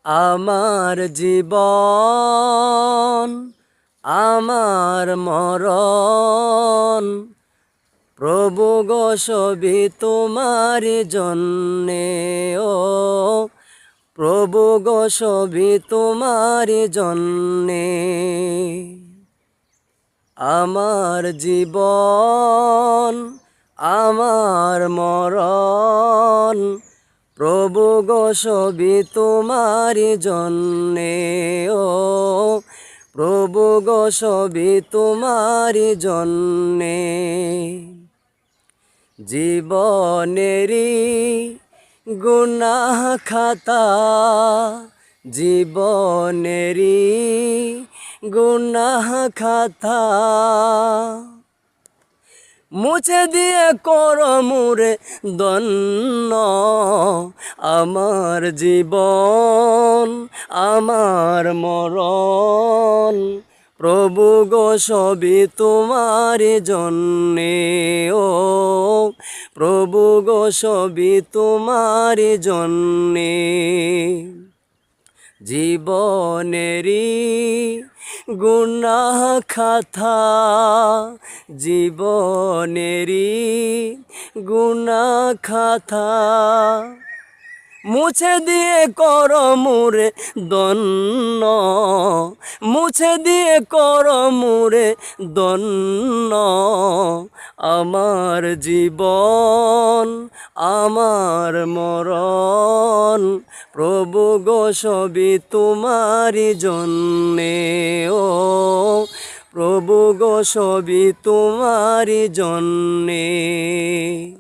আমার জীবন আমার মরণ প্রভু গো সবই তোমার জন্যে। ও প্রভু গো সবই তোমার জন্যে। আমার জীবন আমার মরণ প্রভু গো সবই তোমার জন্যে। ও প্রভু গো সবই তোমার জন্যে। জীবনেরই গুনাহ খাতা জীবনেরই গুনাহ খাতা মুছে দিয়ে করো মোরে ধন্য। আমার জীবন আমার মরণ প্রভু গো সবই তোমার জন্যে। ও প্রভু গো সবই তোমার জন্যে। জীবনেরই গুনাহ খাতা জীবনেরই গুনাহ খাতা মুছে দিয়ে করো মোরে ধন্য। মুছে দিয়ে করো মোরে ধন্য। আমার জীবন আমার মরণ প্রভু গো সবই তোমার জন্যে। ও প্রভু গো সবই তোমার জন্যে।